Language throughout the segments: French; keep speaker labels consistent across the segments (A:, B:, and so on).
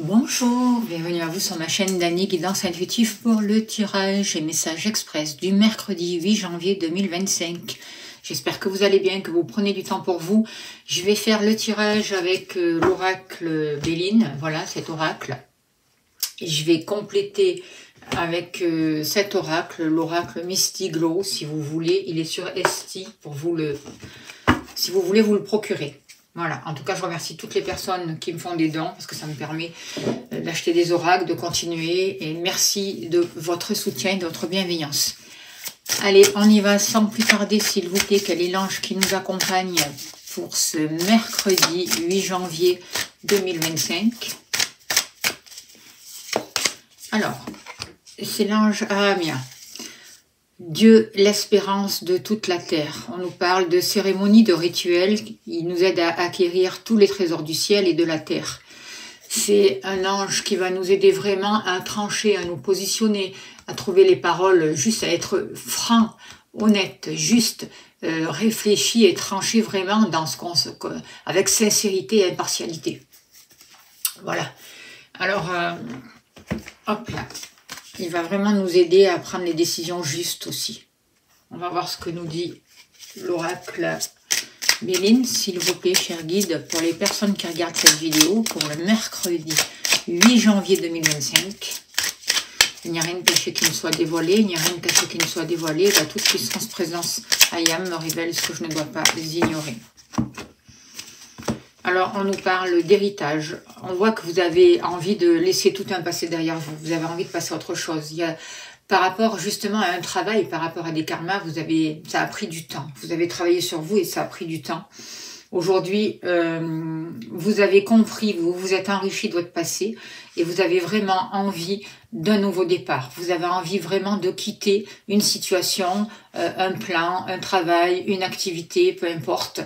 A: Bonjour, bienvenue à vous sur ma chaîne Dany, guidance intuitive pour le tirage et message express du mercredi 8 janvier 2025. J'espère que vous allez bien, que vous prenez du temps pour vous. Je vais faire le tirage avec l'oracle Béline, voilà cet oracle. Et je vais compléter avec cet oracle, l'oracle Mistiglo, si vous voulez. Il est sur Esti pour vous si vous voulez vous le procurer. Voilà, en tout cas, je remercie toutes les personnes qui me font des dons parce que ça me permet d'acheter des oracles, de continuer. Et merci de votre soutien et de votre bienveillance. Allez, on y va sans plus tarder, s'il vous plaît. Quel est l'ange qui nous accompagne pour ce mercredi 8 janvier 2025? Alors, c'est l'ange Ahamia. Dieu, l'espérance de toute la terre. On nous parle de cérémonies, de rituels. Il nous aide à acquérir tous les trésors du ciel et de la terre. C'est un ange qui va nous aider vraiment à trancher, à nous positionner, à trouver les paroles justes, à être franc, honnête, juste, réfléchi et tranché vraiment dans avec sincérité et impartialité. Voilà. Alors, hop là. Il va vraiment nous aider à prendre les décisions justes aussi. On va voir ce que nous dit l'oracle Béline, s'il vous plaît, cher guide, pour les personnes qui regardent cette vidéo, pour le mercredi 8 janvier 2025. Il n'y a rien de caché qui ne soit dévoilé, il n'y a rien de caché qui ne soit dévoilé. La toute puissance présence Ayam me révèle ce que je ne dois pas ignorer. Alors, on nous parle d'héritage. On voit que vous avez envie de laisser tout un passé derrière vous. Vous avez envie de passer à autre chose. Il y a, par rapport justement à un travail, par rapport à des karmas, ça a pris du temps. Vous avez travaillé sur vous et ça a pris du temps. Aujourd'hui, vous avez compris, vous vous êtes enrichi de votre passé et vous avez vraiment envie d'un nouveau départ. Vous avez envie vraiment de quitter une situation, un plan, un travail, une activité, peu importe,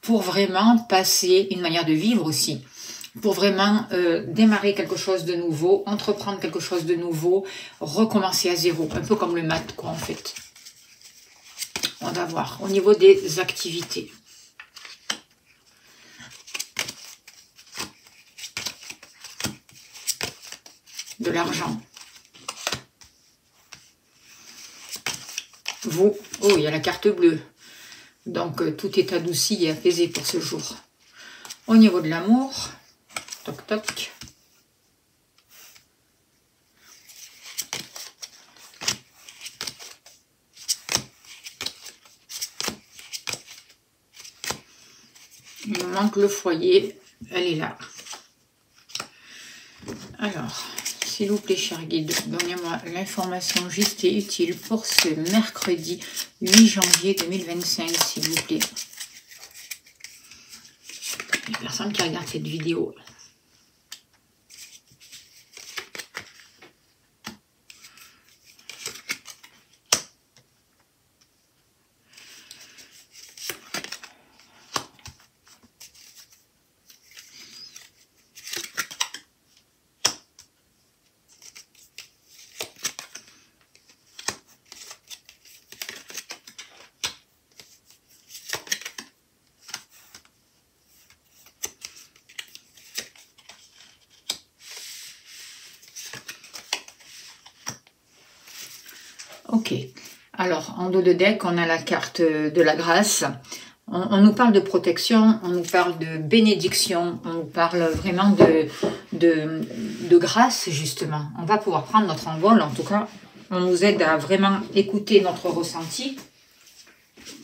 A: pour vraiment passer une manière de vivre aussi, pour vraiment démarrer quelque chose de nouveau, entreprendre quelque chose de nouveau, recommencer à zéro, un peu comme le maths quoi en fait. On va voir au niveau des activités. De l'argent. Vous, oh il y a la carte bleue. Donc, tout est adouci et apaisé pour ce jour. Au niveau de l'amour, toc toc. Il nous manque le foyer, elle est là. Alors, s'il vous plaît, cher guide, donnez-moi l'information juste et utile pour ce mercredi 8 janvier 2025, s'il vous plaît. Les personnes qui regardent cette vidéo. Ok, alors en dos de deck, on a la carte de la grâce. On nous parle de protection, on nous parle de bénédiction, on nous parle vraiment de grâce justement. On va pouvoir prendre notre envol, en tout cas, on nous aide à vraiment écouter notre ressenti.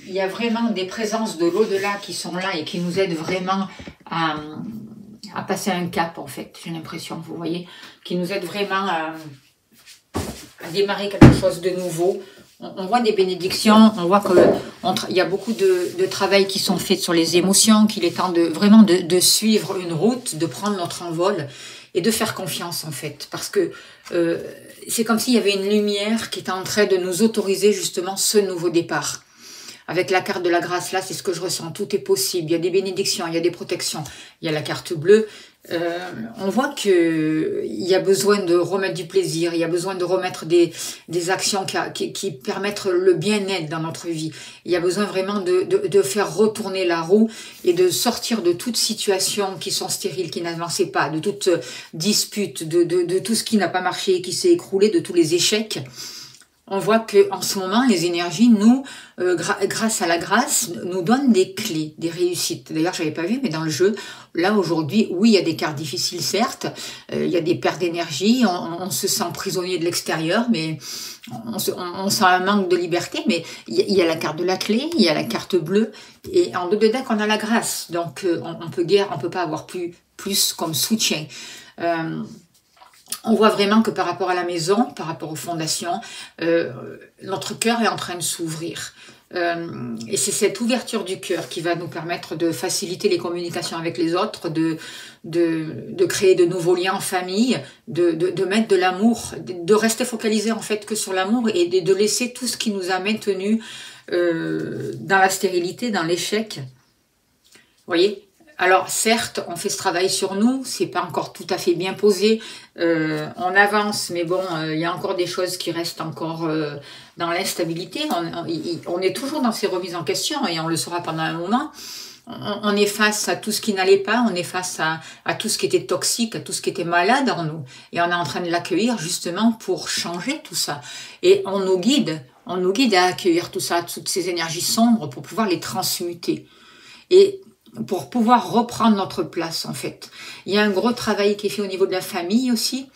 A: Il y a vraiment des présences de l'au-delà qui sont là et qui nous aident vraiment à passer un cap en fait, j'ai l'impression, vous voyez, qui nous aident vraiment à démarrer quelque chose de nouveau. On voit des bénédictions, on voit qu'il y a beaucoup de travail qui sont faits sur les émotions, qu'il est temps vraiment de suivre une route, de prendre notre envol et de faire confiance en fait. Parce que c'est comme s'il y avait une lumière qui était en train de nous autoriser justement ce nouveau départ. Avec la carte de la grâce là, c'est ce que je ressens, tout est possible. Il y a des bénédictions, il y a des protections. Il y a la carte bleue, On voit que il y a besoin de remettre du plaisir, il y a besoin de remettre des actions qui permettent le bien-être dans notre vie. Il y a besoin vraiment de faire retourner la roue et de sortir de toutes situations qui sont stériles, qui n'avançaient pas, de toute dispute, de tout ce qui n'a pas marché, qui s'est écroulé, de tous les échecs. On voit que en ce moment, les énergies, nous, grâce à la grâce, nous donnent des clés, des réussites. D'ailleurs, j'avais pas vu, mais dans le jeu, là aujourd'hui, oui, il y a des cartes difficiles, certes, il y a des pertes d'énergie, on se sent prisonnier de l'extérieur, mais on sent un manque de liberté. Mais il y a la carte de la clé, il y a la carte bleue, et en dos de deck, on a la grâce. Donc, on peut pas avoir plus comme soutien. On voit vraiment que par rapport à la maison, par rapport aux fondations, notre cœur est en train de s'ouvrir. Et c'est cette ouverture du cœur qui va nous permettre de faciliter les communications avec les autres, de créer de nouveaux liens en famille, de mettre de l'amour, de rester focalisé en fait que sur l'amour et de laisser tout ce qui nous a maintenus dans la stérilité, dans l'échec. Vous voyez ? Alors certes, on fait ce travail sur nous, c'est pas encore tout à fait bien posé, on avance, mais bon, il y a encore des choses qui restent encore dans l'instabilité. On est toujours dans ces remises en question et on le saura pendant un moment. On est face à tout ce qui n'allait pas, on est face à tout ce qui était toxique, à tout ce qui était malade en nous. Et on est en train de l'accueillir justement pour changer tout ça. Et on nous guide à accueillir tout ça, toutes ces énergies sombres pour pouvoir les transmuter. Et pour pouvoir reprendre notre place en fait. Il y a un gros travail qui est fait au niveau de la famille aussi,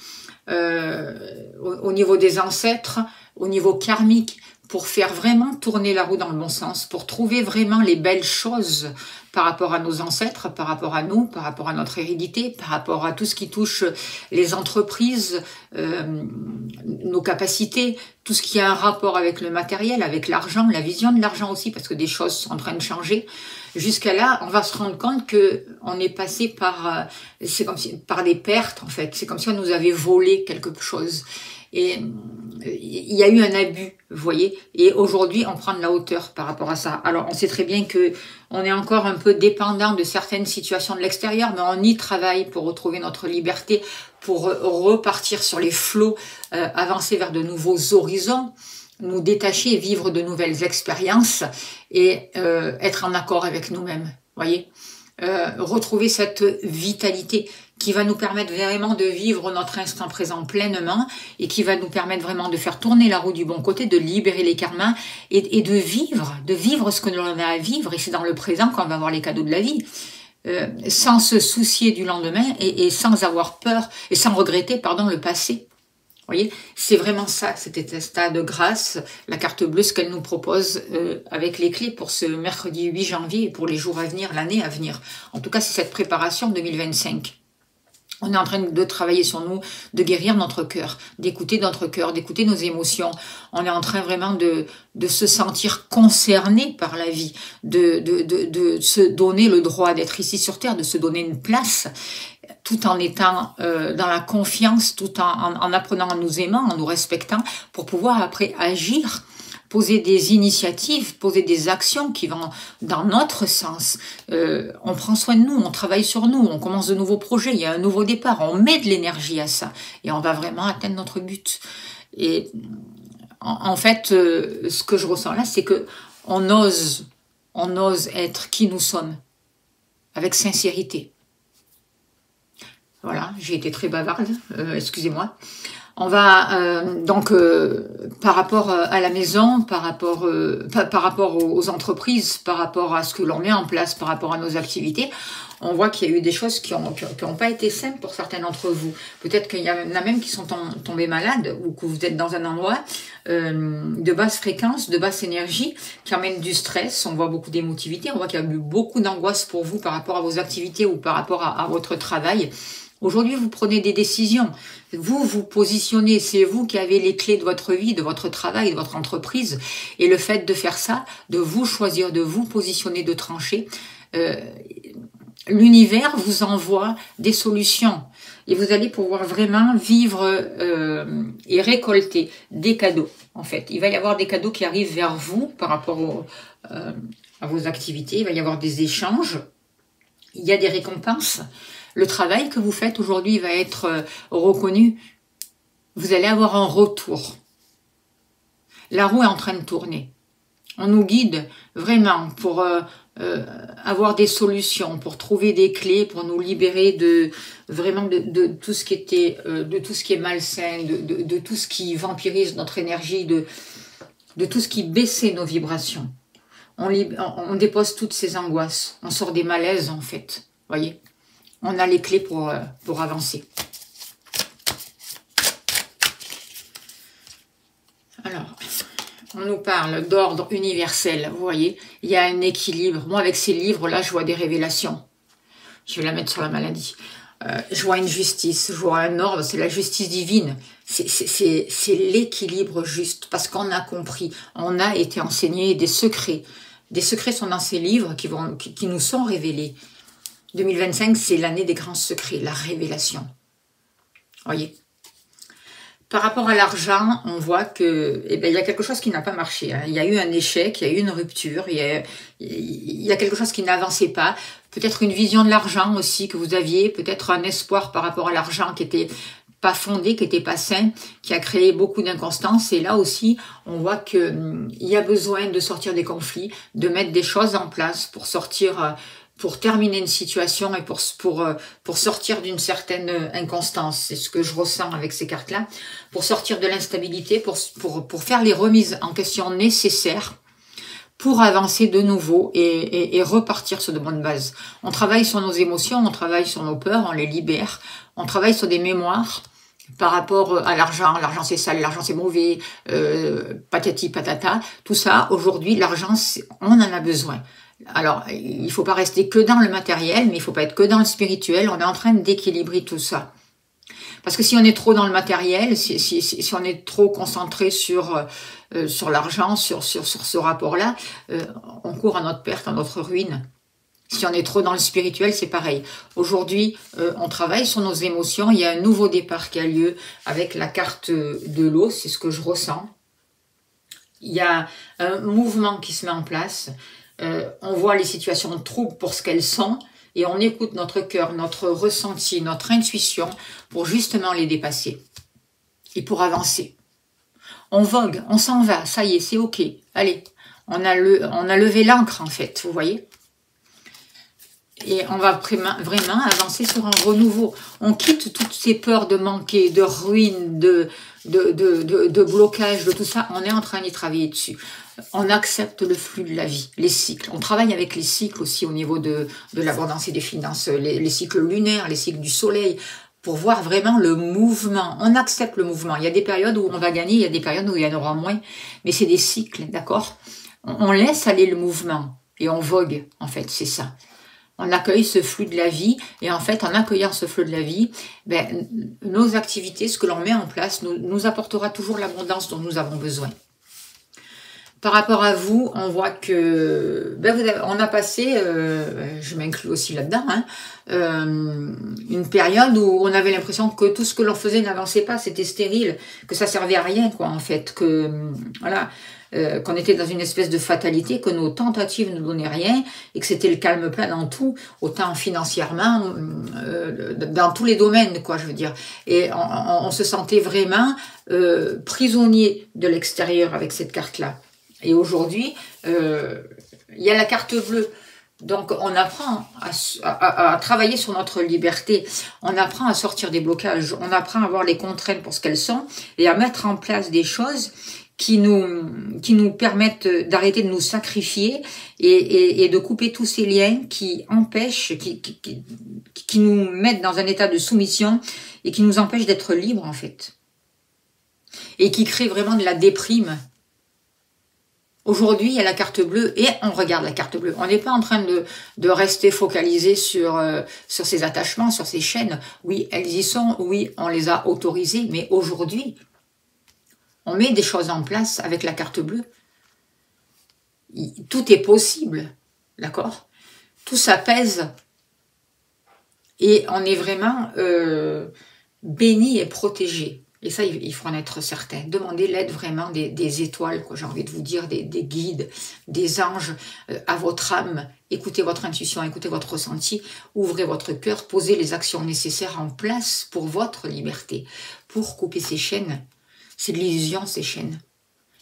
A: au niveau des ancêtres, au niveau karmique, pour faire vraiment tourner la roue dans le bon sens, pour trouver vraiment les belles choses par rapport à nos ancêtres, par rapport à nous, par rapport à notre hérédité, par rapport à tout ce qui touche les entreprises, nos capacités, tout ce qui a un rapport avec le matériel, avec l'argent, la vision de l'argent aussi, parce que des choses sont en train de changer. Jusqu'à là, on va se rendre compte que on est passé par, c'est comme si, par des pertes en fait. C'est comme si on nous avait volé quelque chose. Et il y a eu un abus, vous voyez. Et aujourd'hui, on prend de la hauteur par rapport à ça. Alors, on sait très bien que on est encore un peu dépendant de certaines situations de l'extérieur, mais on y travaille pour retrouver notre liberté, pour repartir sur les flots, avancer vers de nouveaux horizons, nous détacher et vivre de nouvelles expériences et être en accord avec nous-mêmes, voyez. Retrouver cette vitalité qui va nous permettre vraiment de vivre notre instant présent pleinement et qui va nous permettre vraiment de faire tourner la roue du bon côté, de libérer les karmas et de vivre ce que l'on a à vivre. Et c'est dans le présent qu'on va avoir les cadeaux de la vie. Sans se soucier du lendemain et sans avoir peur et sans regretter, le passé. Vous voyez, c'est vraiment ça, cet état de grâce, la carte bleue, ce qu'elle nous propose avec les clés pour ce mercredi 8 janvier et pour les jours à venir, l'année à venir. En tout cas, c'est cette préparation 2025. On est en train de travailler sur nous, de guérir notre cœur, d'écouter notre cœur, d'écouter nos émotions. On est en train vraiment de se sentir concerné par la vie, de se donner le droit d'être ici sur Terre, de se donner une place, tout en étant dans la confiance, tout en apprenant à nous aimer, en nous respectant, pour pouvoir après agir, poser des initiatives, poser des actions qui vont dans notre sens. On prend soin de nous, on travaille sur nous, on commence de nouveaux projets, il y a un nouveau départ, on met de l'énergie à ça et on va vraiment atteindre notre but. Et en fait, ce que je ressens là, c'est que on ose être qui nous sommes, avec sincérité. Voilà, j'ai été très bavarde, excusez-moi. On va donc par rapport à la maison, par rapport aux entreprises, par rapport à ce que l'on met en place, par rapport à nos activités, on voit qu'il y a eu des choses qui ont pas été simples pour certains d'entre vous. Peut-être qu'il y en a même qui sont tombés malades ou que vous êtes dans un endroit de basse fréquence, de basse énergie, qui amène du stress. On voit beaucoup d'émotivité, on voit qu'il y a eu beaucoup d'angoisse pour vous par rapport à vos activités ou par rapport à votre travail. Aujourd'hui, vous prenez des décisions. Vous vous positionnez. C'est vous qui avez les clés de votre vie, de votre travail, de votre entreprise. Et le fait de faire ça, de vous choisir, de vous positionner, de trancher, l'univers vous envoie des solutions. Et vous allez pouvoir vraiment vivre et récolter des cadeaux. En fait, il va y avoir des cadeaux qui arrivent vers vous par rapport à vos activités. Il va y avoir des échanges. Il y a des récompenses. Le travail que vous faites aujourd'hui va être reconnu. Vous allez avoir un retour. La roue est en train de tourner. On nous guide vraiment pour avoir des solutions, pour trouver des clés, pour nous libérer de vraiment de tout ce qui était, de tout ce qui est malsain, de tout ce qui vampirise notre énergie, de tout ce qui baissait nos vibrations. On dépose toutes ces angoisses, on sort des malaises en fait. Voyez, on a les clés pour avancer. Alors, on nous parle d'ordre universel, vous voyez, il y a un équilibre. Moi, avec ces livres-là, je vois des révélations. Je vais la mettre sur la maladie. Je vois une justice, je vois un ordre, c'est la justice divine. C'est l'équilibre juste, parce qu'on a compris, on a été enseigné des secrets. Des secrets sont dans ces livres qui nous sont révélés. 2025, c'est l'année des grands secrets, la révélation. Voyez. Par rapport à l'argent, on voit que, il y a quelque chose qui n'a pas marché. Hein. Il y a eu un échec, il y a eu une rupture, il y a quelque chose qui n'avançait pas. Peut-être une vision de l'argent aussi que vous aviez, peut-être un espoir par rapport à l'argent qui était pas fondé, qui était pas sain, qui a créé beaucoup d'inconstance. Et là aussi, on voit que il y a besoin de sortir des conflits, de mettre des choses en place pour sortir. Pour terminer une situation et pour sortir d'une certaine inconstance. C'est ce que je ressens avec ces cartes-là. Pour sortir de l'instabilité, pour faire les remises en question nécessaires pour avancer de nouveau et repartir sur de bonnes bases. On travaille sur nos émotions, on travaille sur nos peurs, on les libère. On travaille sur des mémoires par rapport à l'argent. L'argent c'est sale, l'argent c'est mauvais, patati patata. Tout ça, aujourd'hui, l'argent, on en a besoin. Alors, il ne faut pas rester que dans le matériel, mais il ne faut pas être que dans le spirituel. On est en train d'équilibrer tout ça. Parce que si on est trop dans le matériel, si on est trop concentré sur l'argent, sur ce rapport-là, on court à notre perte, à notre ruine. Si on est trop dans le spirituel, c'est pareil. Aujourd'hui, on travaille sur nos émotions. Il y a un nouveau départ qui a lieu avec la carte de l'eau, c'est ce que je ressens. Il y a un mouvement qui se met en place. On voit les situations troubles pour ce qu'elles sont et on écoute notre cœur, notre ressenti, notre intuition pour justement les dépasser et pour avancer. On vogue, on s'en va, ça y est, c'est ok. Allez, on a levé l'ancre en fait, vous voyez. Et on va vraiment avancer sur un renouveau. On quitte toutes ces peurs de manquer, de ruine, de blocage, de tout ça. On est en train d'y travailler dessus. On accepte le flux de la vie, les cycles. On travaille avec les cycles aussi au niveau de l'abondance et des finances, les cycles lunaires, les cycles du soleil, pour voir vraiment le mouvement. On accepte le mouvement. Il y a des périodes où on va gagner, il y a des périodes où il y en aura moins, mais c'est des cycles, d'accord? On laisse aller le mouvement et on vogue, en fait, c'est ça. On accueille ce flux de la vie et en fait, en accueillant ce flux de la vie, nos activités, ce que l'on met en place, nous apportera toujours l'abondance dont nous avons besoin. Par rapport à vous, on voit que on a passé, je m'inclus aussi là-dedans, hein, une période où on avait l'impression que tout ce que l'on faisait n'avançait pas, c'était stérile, que ça servait à rien, quoi, en fait, que voilà, qu'on était dans une espèce de fatalité, que nos tentatives ne donnaient rien et que c'était le calme plat dans tout, autant financièrement, dans tous les domaines, quoi, je veux dire. Et on se sentait vraiment prisonnier de l'extérieur avec cette carte-là. Et aujourd'hui, il y a la carte bleue. Donc, on apprend à travailler sur notre liberté. On apprend à sortir des blocages. On apprend à voir les contraintes pour ce qu'elles sont et à mettre en place des choses qui nous permettent d'arrêter de nous sacrifier et de couper tous ces liens qui empêchent, qui nous mettent dans un état de soumission et qui nous empêchent d'être libres, en fait. Et qui créent vraiment de la déprime. Aujourd'hui, il y a la carte bleue et on regarde la carte bleue. On n'est pas en train de rester focalisé sur ces attachements, sur ces chaînes. Oui, elles y sont, oui, on les a autorisées, mais aujourd'hui, on met des choses en place avec la carte bleue. Tout est possible, d'accord? Tout s'apaise et on est vraiment béni et protégé. Et ça, il faut en être certain. Demandez l'aide vraiment des étoiles, quoi, j'ai envie de vous dire, des guides, des anges, à votre âme. Écoutez votre intuition, écoutez votre ressenti, ouvrez votre cœur, posez les actions nécessaires en place pour votre liberté, pour couper ces chaînes. C'est de l'illusion, ces chaînes.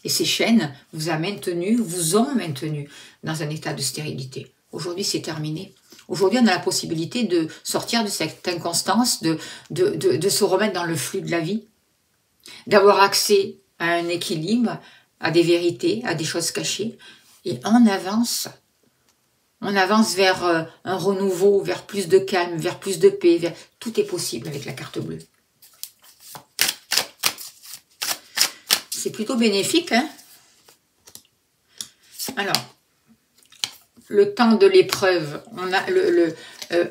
A: Et ces chaînes vous ont maintenu dans un état de stérilité. Aujourd'hui, c'est terminé. Aujourd'hui, on a la possibilité de sortir de cette inconstance, de se remettre dans le flux de la vie, d'avoir accès à un équilibre, à des vérités, à des choses cachées. Et on avance vers un renouveau, vers plus de calme, vers plus de paix. Tout est possible avec la carte bleue. C'est plutôt bénéfique, hein? Alors, le temps de l'épreuve,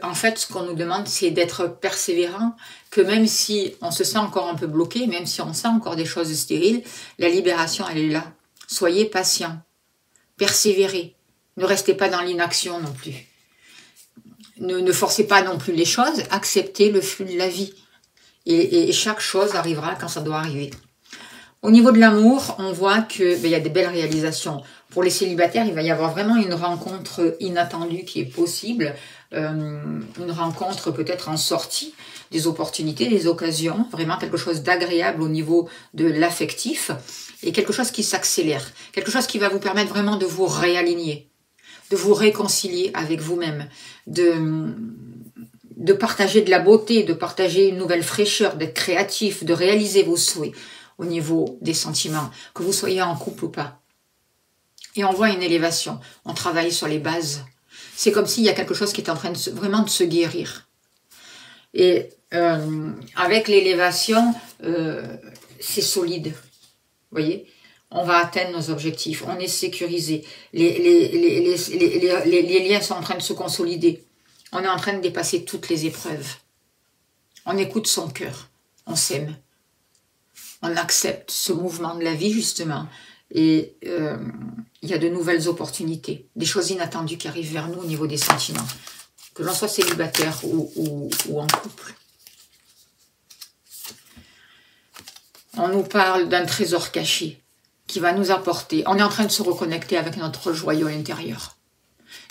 A: en fait, ce qu'on nous demande, c'est d'être persévérant, que même si on se sent encore un peu bloqué, même si on sent encore des choses stériles, la libération, elle est là. Soyez patient, persévérez, ne restez pas dans l'inaction non plus. Ne forcez pas non plus les choses, acceptez le flux de la vie. Et chaque chose arrivera quand ça doit arriver. Au niveau de l'amour, on voit qu'il y a des belles réalisations. Pour les célibataires, il va y avoir vraiment une rencontre inattendue qui est possible. Une rencontre peut-être en sortie, des opportunités, des occasions. Vraiment quelque chose d'agréable au niveau de l'affectif. Et quelque chose qui s'accélère. Quelque chose qui va vous permettre vraiment de vous réaligner. De vous réconcilier avec vous-même. De partager de la beauté, de partager une nouvelle fraîcheur, d'être créatif, de réaliser vos souhaits au niveau des sentiments, que vous soyez en couple ou pas. Et on voit une élévation, on travaille sur les bases. C'est comme s'il y a quelque chose qui est en train de vraiment de se guérir. Et avec l'élévation, c'est solide, vous voyez, on va atteindre nos objectifs, on est sécurisé, les liens sont en train de se consolider, on est en train de dépasser toutes les épreuves. On écoute son cœur, on s'aime. On accepte ce mouvement de la vie, justement. Et il y a de nouvelles opportunités, des choses inattendues qui arrivent vers nous au niveau des sentiments. Que l'on soit célibataire ou en couple. On nous parle d'un trésor caché qui va nous apporter. On est en train de se reconnecter avec notre joyau intérieur.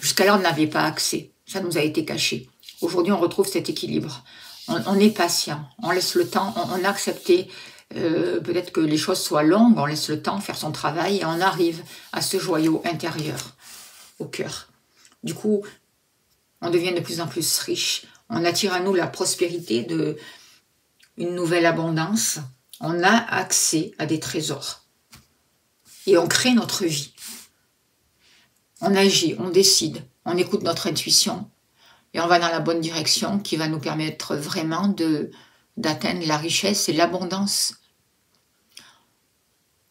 A: Jusqu'à là, on n'avait pas accès. Ça nous a été caché. Aujourd'hui, on retrouve cet équilibre. On est patient. On laisse le temps. On a accepté... peut-être que les choses soient longues, on laisse le temps faire son travail et on arrive à ce joyau intérieur, au cœur. Du coup, on devient de plus en plus riche. On attire à nous la prospérité, une nouvelle abondance. On a accès à des trésors. Et on crée notre vie. On agit, on décide, on écoute notre intuition et on va dans la bonne direction qui va nous permettre vraiment d'atteindre la richesse et l'abondance.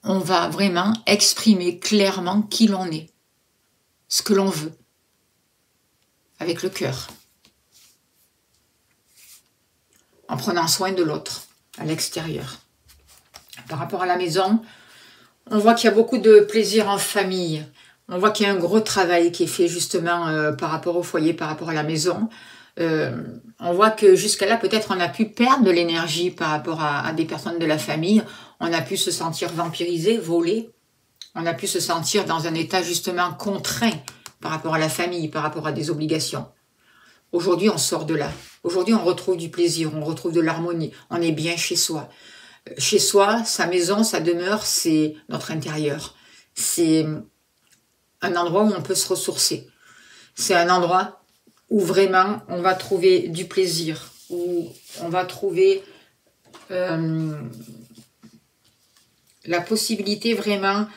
A: On va vraiment exprimer clairement qui l'on est, ce que l'on veut, avec le cœur, en prenant soin de l'autre, à l'extérieur. Par rapport à la maison, on voit qu'il y a beaucoup de plaisir en famille. On voit qu'il y a un gros travail qui est fait justement par rapport au foyer, par rapport à la maison. On voit que jusqu'à là, peut-être on a pu perdre de l'énergie par rapport à des personnes de la famille. On a pu se sentir vampirisé, volé. On a pu se sentir dans un état justement contraint par rapport à la famille, par rapport à des obligations. Aujourd'hui, on sort de là. Aujourd'hui, on retrouve du plaisir, on retrouve de l'harmonie. On est bien chez soi. Chez soi, sa maison, sa demeure, c'est notre intérieur. C'est un endroit où on peut se ressourcer. C'est un endroit où vraiment on va trouver du plaisir, où on va trouver la possibilité vraiment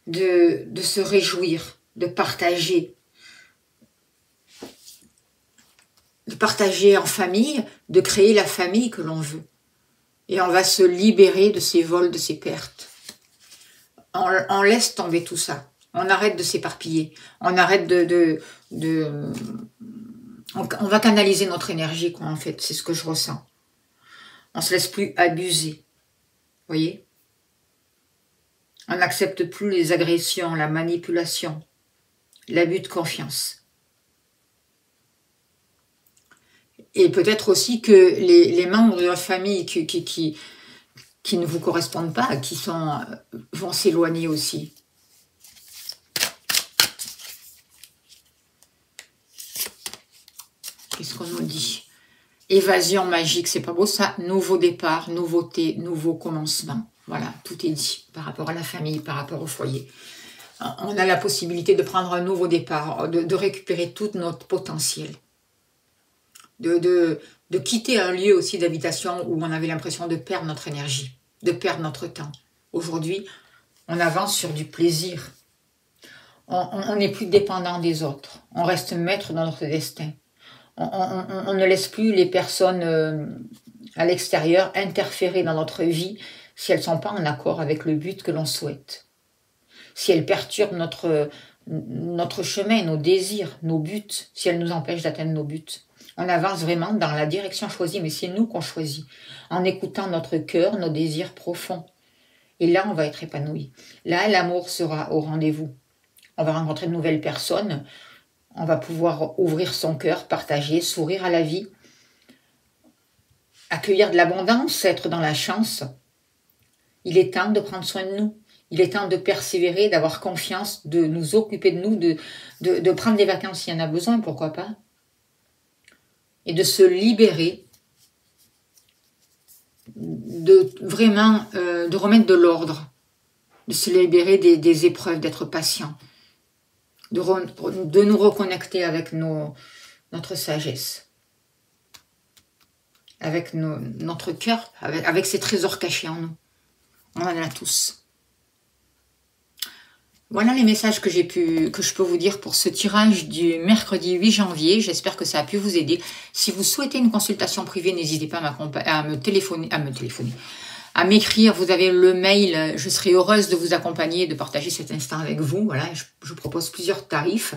A: de se réjouir, de partager en famille, de créer la famille que l'on veut. Et on va se libérer de ces vols, de ces pertes. On laisse tomber tout ça. On arrête de s'éparpiller. On arrête on va canaliser notre énergie, quoi, en fait. C'est ce que je ressens. On se laisse plus abuser. Vous voyez? On n'accepte plus les agressions, la manipulation, l'abus de confiance. Et peut-être aussi que les membres de la famille qui qui ne vous correspondent pas, qui vont s'éloigner aussi. Qu'est-ce qu'on nous dit? Évasion magique, c'est pas beau ça? Nouveau départ, nouveauté, nouveau commencement. Voilà, tout est dit par rapport à la famille, par rapport au foyer. On a la possibilité de prendre un nouveau départ, de récupérer tout notre potentiel. De quitter un lieu aussi d'habitation où on avait l'impression de perdre notre énergie, de perdre notre temps. Aujourd'hui, on avance sur du plaisir. On n'est plus dépendant des autres. On reste maître dans notre destin. On ne laisse plus les personnes à l'extérieur interférer dans notre vie si elles ne sont pas en accord avec le but que l'on souhaite. Si elles perturbent notre chemin, nos désirs, nos buts, si elles nous empêchent d'atteindre nos buts. On avance vraiment dans la direction choisie, mais c'est nous qu'on choisit, en écoutant notre cœur, nos désirs profonds. Et là, on va être épanoui. Là, l'amour sera au rendez-vous. On va rencontrer de nouvelles personnes. On va pouvoir ouvrir son cœur, partager, sourire à la vie, accueillir de l'abondance, être dans la chance. Il est temps de prendre soin de nous. Il est temps de persévérer, d'avoir confiance, de nous occuper de nous, de prendre des vacances s'il y en a besoin, pourquoi pas. Et de se libérer, de remettre de l'ordre, de se libérer des épreuves, d'être patient. De nous reconnecter avec notre sagesse, avec notre cœur, avec ces trésors cachés en nous. On en a tous. Voilà les messages que je peux vous dire pour ce tirage du mercredi 8 janvier. J'espère que ça a pu vous aider. Si vous souhaitez une consultation privée, n'hésitez pas à m'écrire. Vous avez le mail. Je serai heureuse de vous accompagner et de partager cet instant avec vous. Voilà, je propose plusieurs tarifs.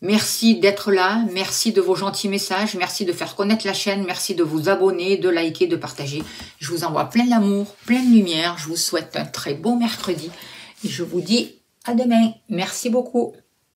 A: Merci d'être là. Merci de vos gentils messages. Merci de faire connaître la chaîne. Merci de vous abonner, de liker, de partager. Je vous envoie plein d'amour, plein de lumière. Je vous souhaite un très beau mercredi. Et je vous dis à demain. Merci beaucoup.